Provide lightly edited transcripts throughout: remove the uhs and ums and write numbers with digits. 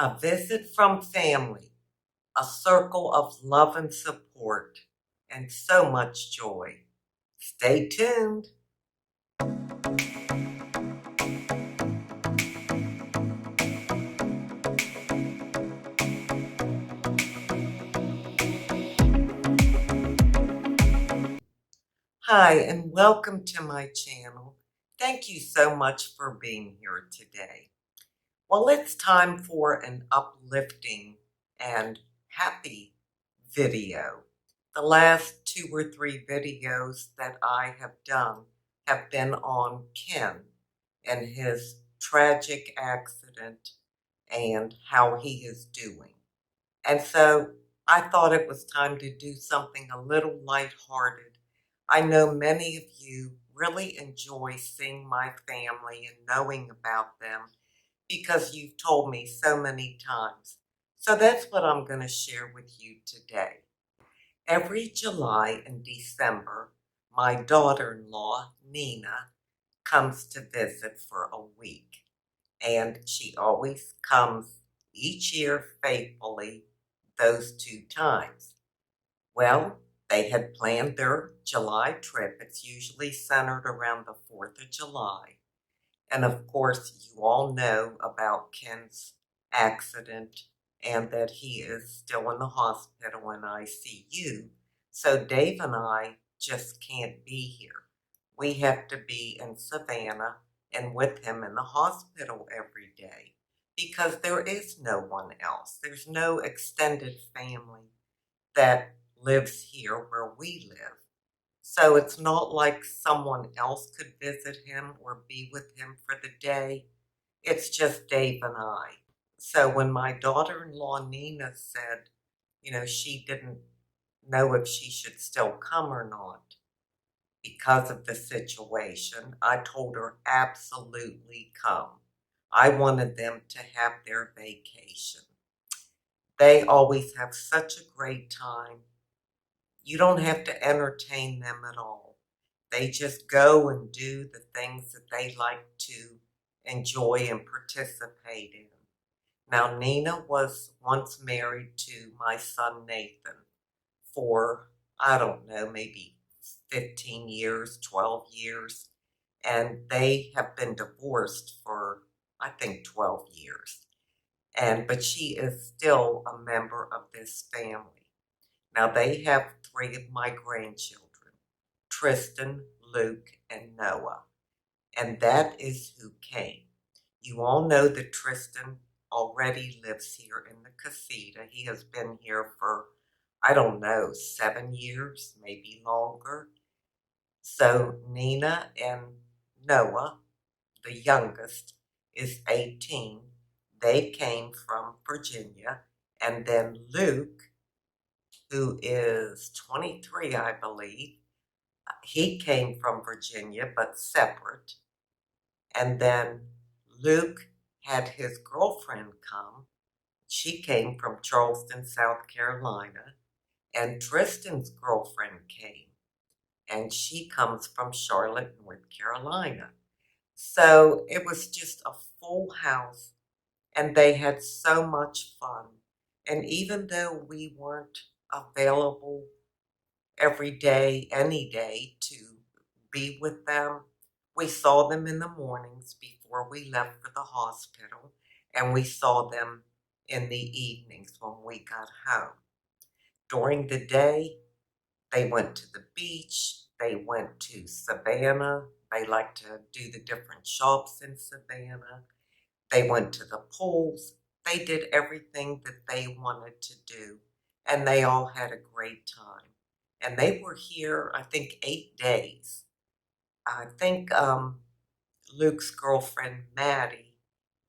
A visit from family, a circle of love and support, and so much joy. Stay tuned. Hi, and welcome to my channel. Thank you so much for being here today. Well, it's time for an uplifting and happy video. The last 2 or 3 videos that I have done have been on Ken and his tragic accident and how he is doing. And so I thought it was time to do something a little lighthearted. I know many of you really enjoy seeing my family and knowing about them because you've told me so many times. So that's what I'm going to share with you today. Every July and December, my daughter-in-law, Nina, comes to visit for a week. And she always comes each year faithfully those 2 times. Well, they had planned their July trip. It's usually centered around the 4th of July. And of course, you all know about Ken's accident and that he is still in the hospital in ICU. So Dave and I just can't be here. We have to be in Savannah and with him in the hospital every day because there is no one else. There's no extended family that lives here where we live. So it's not like someone else could visit him or be with him for the day. It's just Dave and I. So when my daughter-in-law Nina said, she didn't know if she should still come or not because of the situation, I told her absolutely come. I wanted them to have their vacation. They always have such a great time. You don't have to entertain them at all. They just go and do the things that they like to enjoy and participate in. Now, Nina was once married to my son Nathan for, I don't know, maybe 15 years, 12 years, and they have been divorced for, I think, 12 years. But she is still a member of this family. Now, they have 3 of my grandchildren, Tristan, Luke, and Noah. And that is who came. You all know that Tristan already lives here in the casita. He has been here for, I don't know, 7 years, maybe longer. So Nina and Noah, the youngest, is 18. They came from Virginia. And then Luke, who is 23, I believe, he came from Virginia, but separate. And then Luke had his girlfriend come. She came from Charleston, South Carolina. And Tristan's girlfriend came. And she comes from Charlotte, North Carolina. So it was just a full house. And they had so much fun. And even though we weren't available every day, any day, to be with them, we saw them in the mornings before we left for the hospital, and we saw them in the evenings when we got home. During the day, they went to the beach, they went to Savannah, they like to do the different shops in Savannah, they went to the pools, they did everything that they wanted to do, and they all had a great time. And they were here, I think, 8 days. I think Luke's girlfriend, Maddie,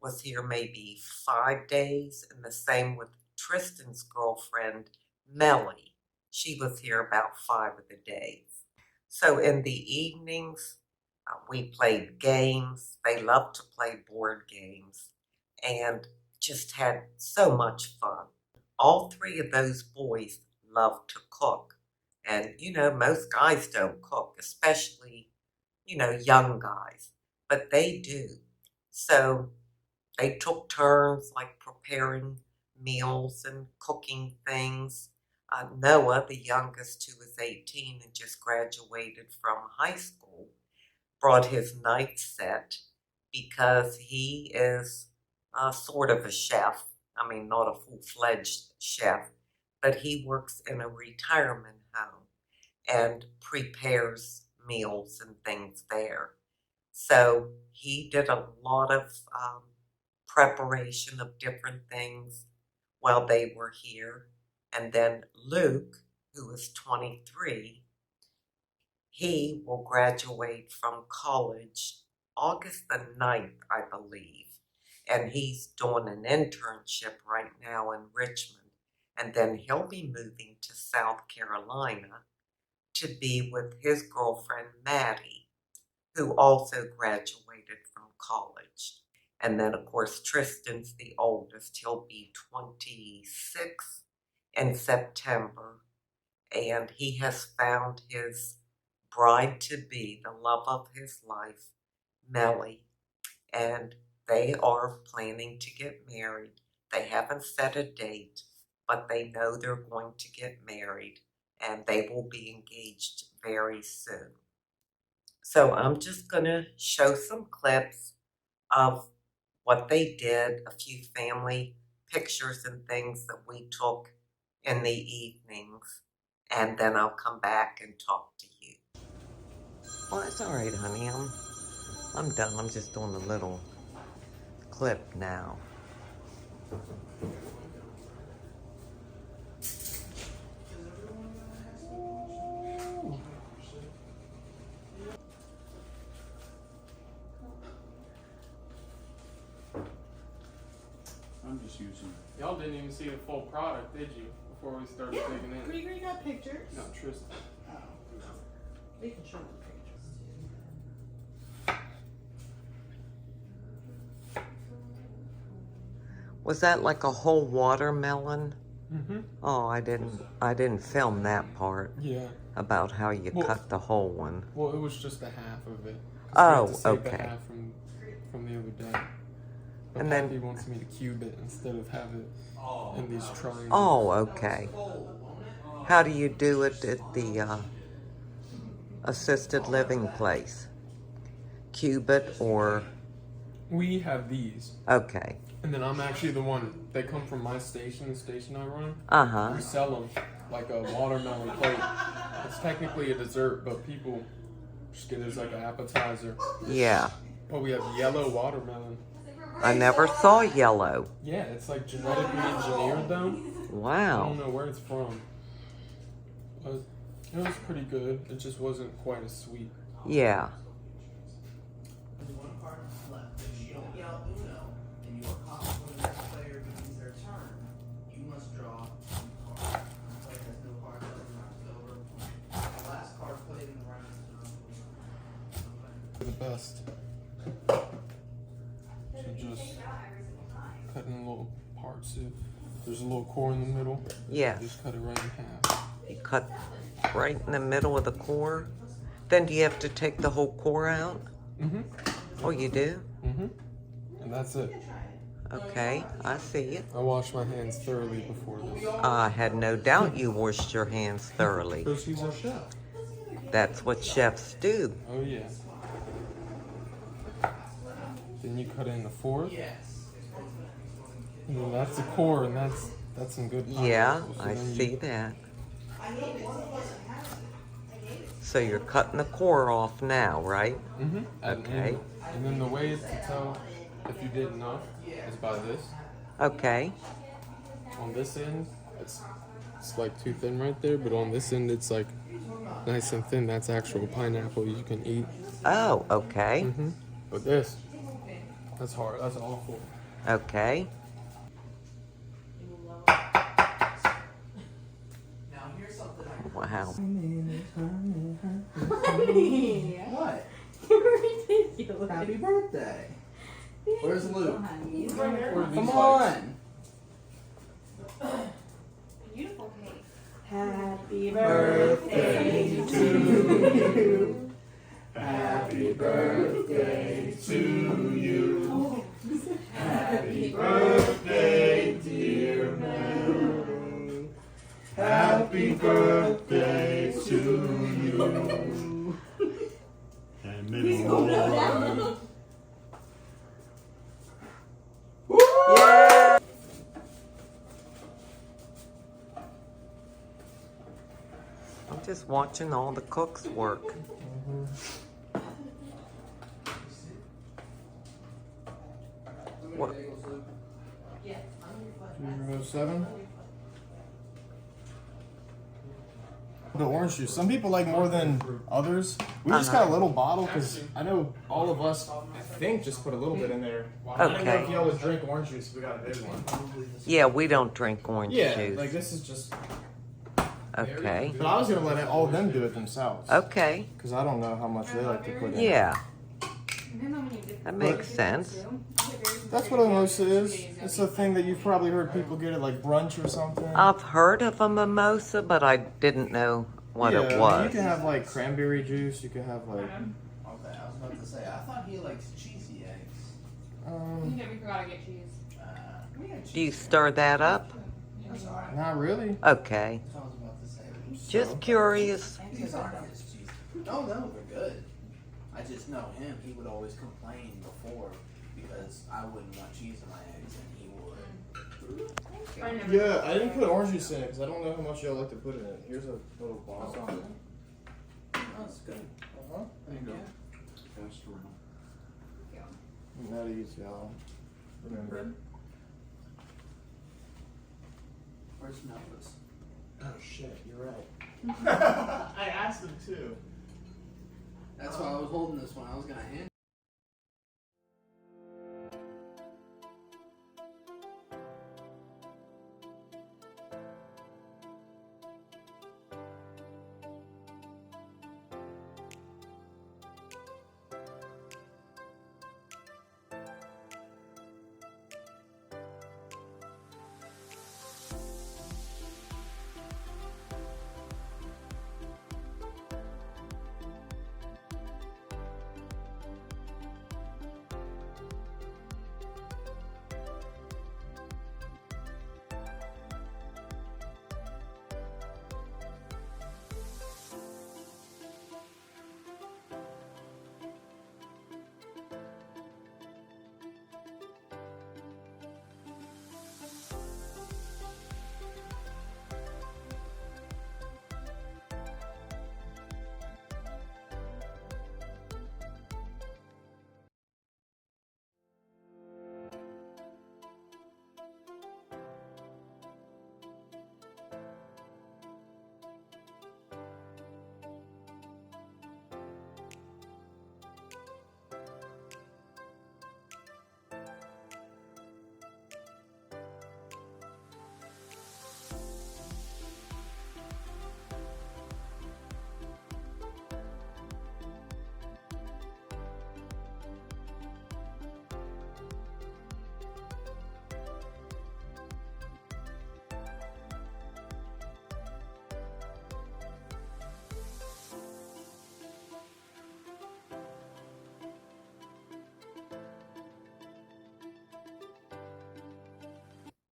was here maybe 5 days, and the same with Tristan's girlfriend, Melly. She was here about 5 of the days. So in the evenings, we played games. They loved to play board games and just had so much fun. All 3 of those boys love to cook. And, most guys don't cook, especially, young guys, but they do. So they took turns like preparing meals and cooking things. Noah, the youngest, who was 18 and just graduated from high school, brought his night set because he is sort of a chef. I mean, not a full-fledged chef, but he works in a retirement home and prepares meals and things there. So he did a lot of preparation of different things while they were here. And then Luke, who is 23, he will graduate from college August the 9th, I believe. And he's doing an internship right now in Richmond. And then he'll be moving to South Carolina to be with his girlfriend, Maddie, who also graduated from college. And then, of course, Tristan's the oldest. He'll be 26 in September. And he has found his bride-to-be, the love of his life, Melly. And they are planning to get married. They haven't set a date, but they know they're going to get married. And they will be engaged very soon. So I'm just going to show some clips of what they did, a few family pictures and things that we took in the evenings, and then I'll come back and talk to you. Well, that's all right, honey. I'm done. I'm just doing a little clip now. I'm just using it. Y'all didn't even see the full product, did you? Before we started digging in. Grigri got pictures. No, Tristan. Oh. We can show them pictures too. Was that like a whole watermelon? Mm-hmm. Oh, I didn't film that part Yeah. about how you cut the whole one. Well, it was just a half of it. Oh, we had to save okay. The half from the other day. But And then Pappy wants me to cube it instead of have it in these triangles. Oh, okay. How do you do it at the assisted living place? Cube it or? We have these. Okay. And then I'm actually the one, they come from my station, the station I run. Uh-huh. We sell them like a watermelon plate. It's technically a dessert, but people just get it as like an appetizer. Yeah. But we have yellow watermelon. I never saw yellow. Yeah, it's like genetically engineered though. I Wow. don't know where it's from. But it was pretty good. It just wasn't quite as sweet. Yeah. Only one card left. If you don't yell Uno and you are caught when the next player begins their turn, you must draw one card. The player has no card left and knocks it over. The last card played in the round is not The best. So just cutting little parts. There's a little core in the middle. Yeah. Just cut it right in half. You cut right in the middle of the core. Then do you have to take the whole core out? Mm-hmm. Oh, you do? Mm-hmm. And that's it. Okay, I see it. I washed my hands thoroughly before this. I had no doubt you washed your hands thoroughly. Because he's a chef. That's what chefs do. Oh yeah. Then you cut in the fourth. And then that's the core, and that's some good pineapple. Yeah, So I then see that. So you're cutting the core off now, right? Mm-hmm. Okay. And then the way to tell if you did enough is by this. Okay. On this end, it's like too thin right there, but on this end, it's like nice and thin. That's actual pineapple you can eat. Oh, okay. Mm-hmm. But this, that's hard. That's awful. Okay. Now here's something I Wow. What? Ridiculous. Happy birthday. Where's Luke? He's Where are these Come lights? on. beautiful cake. Happy birthday birthday to you. Happy birthday to you. Happy birthday, dear Mel. Happy birthday to you. And many more. I'm just watching all the cooks work. What? 007. The orange juice. Some people like more than others. We just got a little bottle because I know all of us, I think, just put a little bit in there. I don't know if Okay. you always drink orange juice. We got a big one. Yeah, we don't drink orange Yeah, juice. like this is just. Okay. But I was gonna let all of them do it themselves. Okay. Because I don't know how much they like to put in. Yeah. That makes sense. That's what a mimosa is. It's a thing that you've probably heard people get at like brunch or something. I've heard of a mimosa, but I didn't know what yeah, it I mean, was. you can have like cranberry juice. You can have like. Okay, I was about to say, I thought he likes cheesy eggs. We forgot to get cheese. We had cheese. Do you stir that up? That's alright. Not really. Okay. That's what I was about to say. Just curious. These aren't his cheese. No, they're good. I just know him. He would always complain before because I wouldn't want cheese in my eggs, and he would. Yeah, I didn't put orange juice in it because I don't know how much y'all like to put in it. Here's a little bottle. Oh, that's good. Uh-huh. There you go. Yeah. Pass it around. Not easy, y'all. Remember. Where's Melvis? Oh shit, you're right. I asked him too. That's why I was holding this one. I was gonna hand.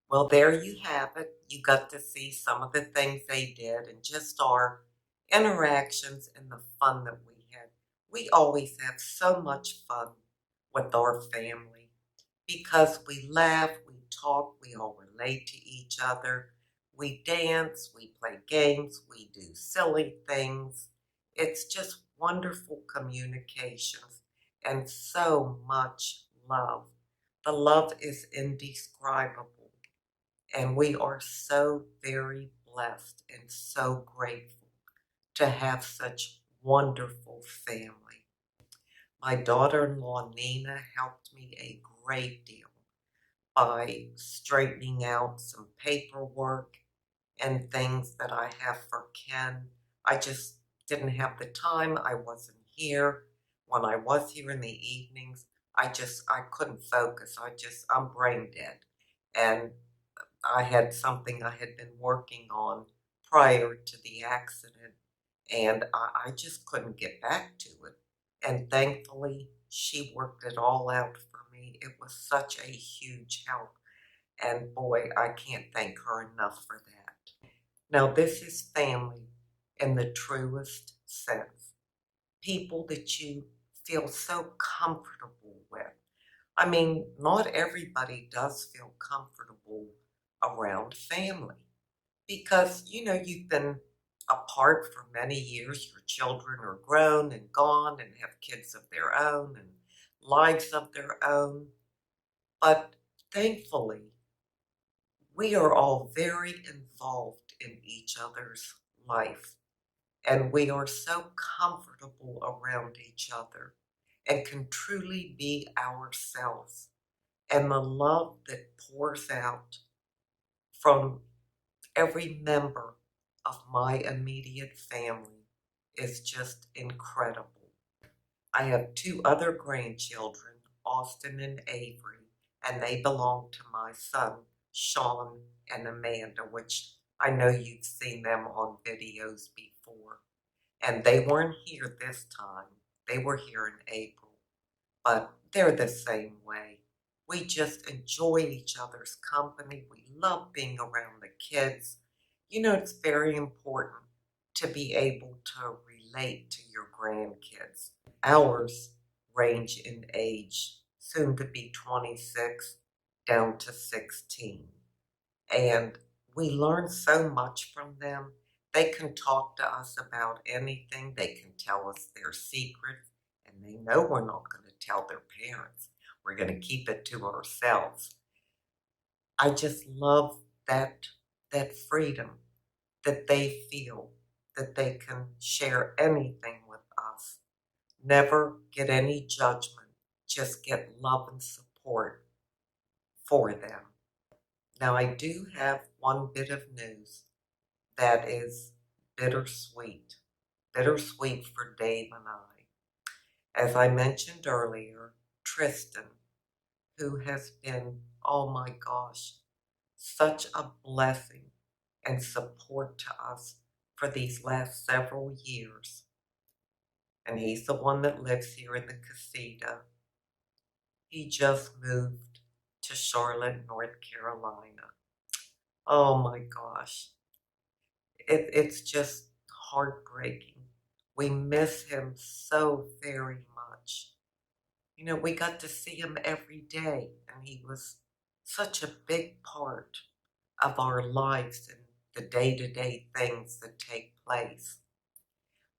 Well, there you have it. You got to see some of the things they did and just our interactions and the fun that we had. We always have so much fun with our family because we laugh, we talk, we all relate to each other. We dance, we play games, we do silly things. It's just wonderful communications and so much love. The love is indescribable. And we are so very blessed and so grateful to have such wonderful family. My daughter-in-law Nina helped me a great deal by straightening out some paperwork and things that I have for Ken. I just didn't have the time. I wasn't here. When I was here in the evenings, I couldn't focus. I'm brain dead. And I had something I had been working on prior to the accident, and I just couldn't get back to it. And thankfully, she worked it all out for me. It was such a huge help. And boy, I can't thank her enough for that. Now, this is family in the truest sense. People that you feel so comfortable with. I mean, not everybody does feel comfortable around family because, you've been apart for many years. Your children are grown and gone and have kids of their own and lives of their own. But thankfully, we are all very involved in each other's life, and we are so comfortable around each other and can truly be ourselves. And the love that pours out from every member of my immediate family is just incredible. I have 2 other grandchildren, Austin and Avery, and they belong to my son, Sean and Amanda, which I know you've seen them on videos before. And they weren't here this time. They were here in April, but they're the same way. We just enjoy each other's company. We love being around the kids. It's very important to be able to relate to your grandkids. Ours range in age, soon to be 26, down to 16. And we learn so much from them. They can talk to us about anything. They can tell us their secrets, and they know we're not going to tell their parents. We're going to keep it to ourselves. I just love that freedom that they feel, that they can share anything with us. Never get any judgment, just get love and support for them. Now, I do have one bit of news that is bittersweet. Bittersweet for Dave and I. As I mentioned earlier, Tristan, who has been, oh my gosh, such a blessing and support to us for these last several years. And he's the one that lives here in the casita. He just moved to Charlotte, North Carolina. Oh my gosh. It's just heartbreaking. We miss him so very much. We got to see him every day, and he was such a big part of our lives and the day-to-day things that take place.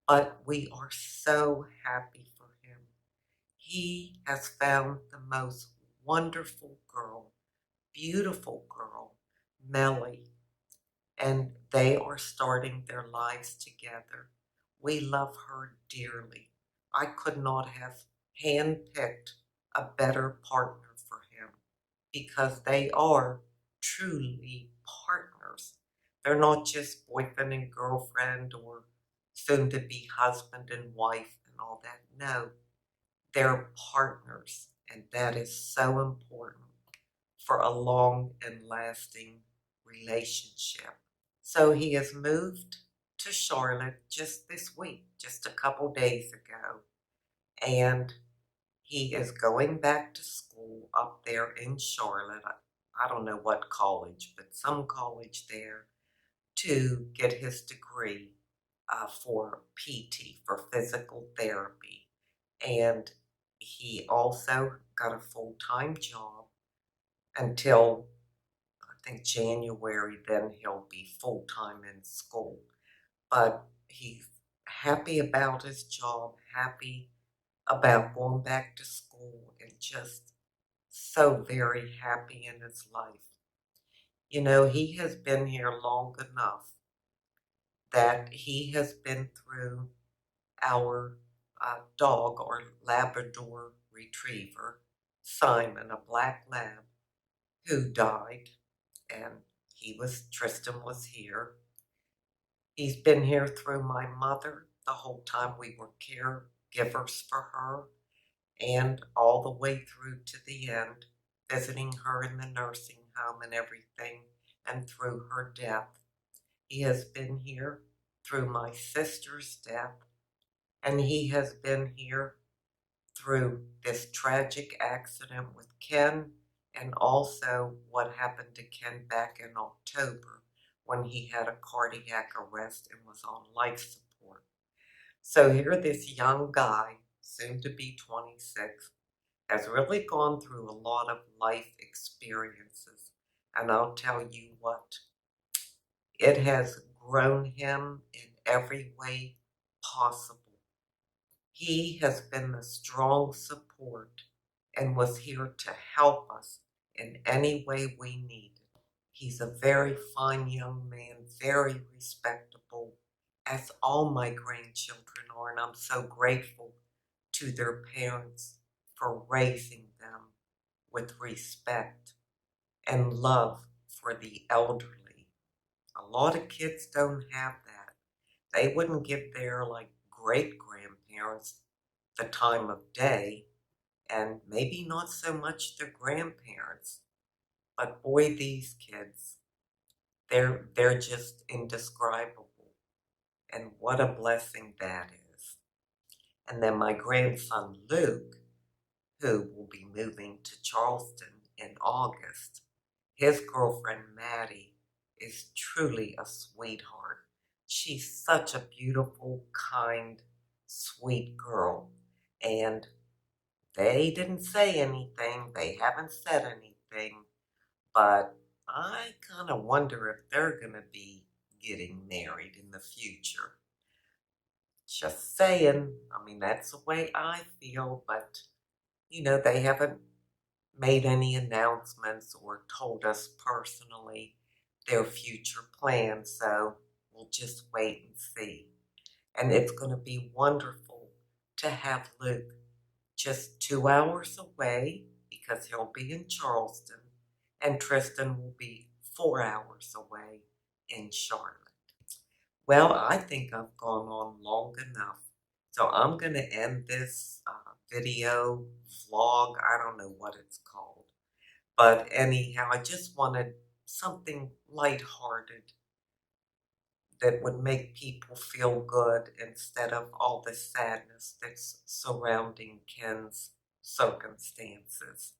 But we are so happy for him. He has found the most wonderful girl, beautiful girl, Melly, and they are starting their lives together. We love her dearly. I could not have handpicked a better partner for him because they are truly partners. They're not just boyfriend and girlfriend or soon to be husband and wife and all that. No, they're partners, and that is so important for a long and lasting relationship. So he has moved to Charlotte just this week, just a couple days ago, and he is going back to school up there in Charlotte. I don't know what college, but some college there, to get his degree for PT, for physical therapy. And he also got a full-time job until, I think, January. Then he'll be full-time in school. But he's happy about his job, happy about going back to school, and just so very happy in his life. He has been here long enough that he has been through our dog, or Labrador retriever, Simon, a black lab, who died, and Tristan was here. He's been here through my mother the whole time we were caregivers for her, and all the way through to the end, visiting her in the nursing home and everything, and through her death. He has been here through my sister's death, and he has been here through this tragic accident with Ken and also what happened to Ken back in October when he had a cardiac arrest and was on life support. So here this young guy, soon to be 26, has really gone through a lot of life experiences. And I'll tell you what, it has grown him in every way possible. He has been the strong support and was here to help us in any way we needed. He's a very fine young man, very respectable, as all my grandchildren are, and I'm so grateful to their parents for raising them with respect and love for the elderly. A lot of kids don't have that. They wouldn't give their great-grandparents the time of day, and maybe not so much their grandparents. But boy, these kids, they're just indescribable. And what a blessing that is. And then my grandson Luke, who will be moving to Charleston in August, his girlfriend Maddie is truly a sweetheart. She's such a beautiful, kind, sweet girl. And they didn't say anything. They haven't said anything. But I kind of wonder if they're going to be getting married in the future. Just saying. I mean, that's the way I feel. But, they haven't made any announcements or told us personally their future plans. So we'll just wait and see. And it's going to be wonderful to have Luke just 2 hours away because he'll be in Charleston, and Tristan will be 4 hours away in Charlotte. Well, I think I've gone on long enough, so I'm going to end this video, vlog, I don't know what it's called. But anyhow, I just wanted something lighthearted that would make people feel good instead of all the sadness that's surrounding Ken's circumstances.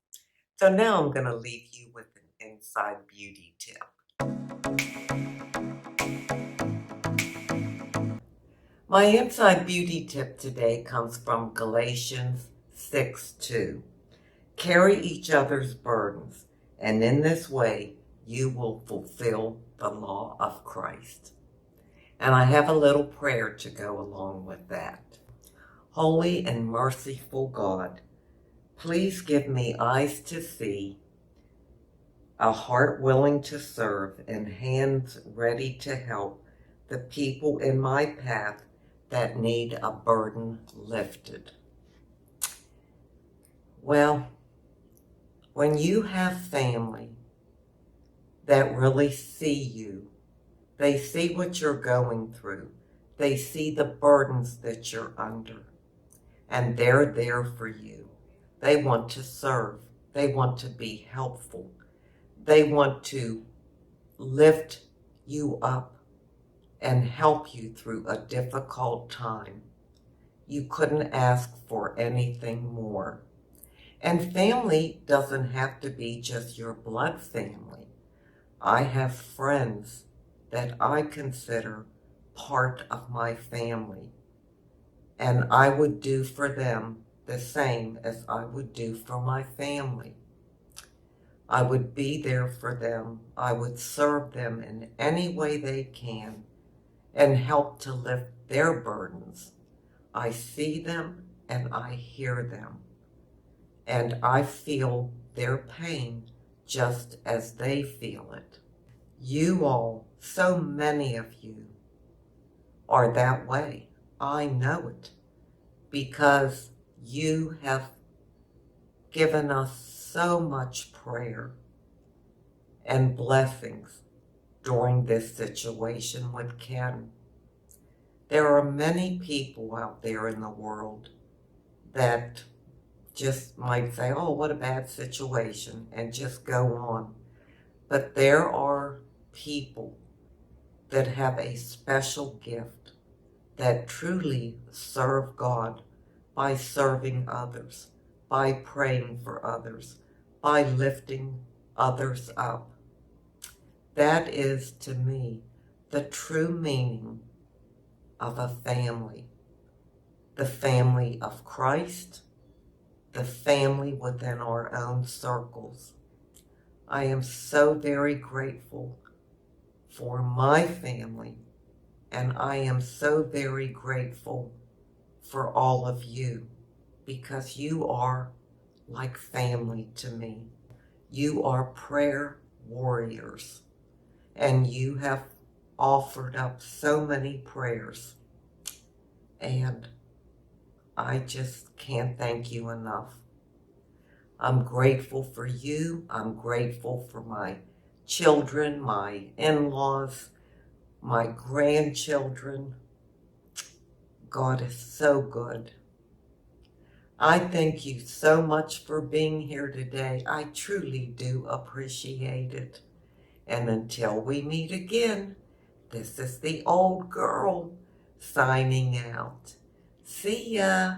So now I'm going to leave you with an inside beauty tip. My inside beauty tip today comes from Galatians 6:2. Carry each other's burdens, and in this way you will fulfill the law of Christ. And I have a little prayer to go along with that. Holy and merciful God, please give me eyes to see, a heart willing to serve, and hands ready to help the people in my path that need a burden lifted. Well, when you have family that really see you, they see what you're going through, they see the burdens that you're under, and they're there for you. They want to serve. They want to be helpful. They want to lift you up and help you through a difficult time. You couldn't ask for anything more. And family doesn't have to be just your blood family. I have friends that I consider part of my family, and I would do for them the same as I would do for my family. I would be there for them. I would serve them in any way they can and help to lift their burdens. I see them and I hear them, and I feel their pain just as they feel it. You all, so many of you, are that way. I know it, because you have given us so much prayer and blessings during this situation with Ken. There are many people out there in the world that just might say, oh, what a bad situation, and just go on. But there are people that have a special gift that truly serve God by serving others, by praying for others, by lifting others up. That is, to me, the true meaning of a family. The family of Christ, the family within our own circles. I am so very grateful for my family, and I am so very grateful for all of you, because you are like family to me. You are prayer warriors, and you have offered up so many prayers, and I just can't thank you enough. I'm grateful for you. I'm grateful for my children, my in-laws, my grandchildren. God is so good. I thank you so much for being here today. I truly do appreciate it. And until we meet again, this is the old girl signing out. See ya.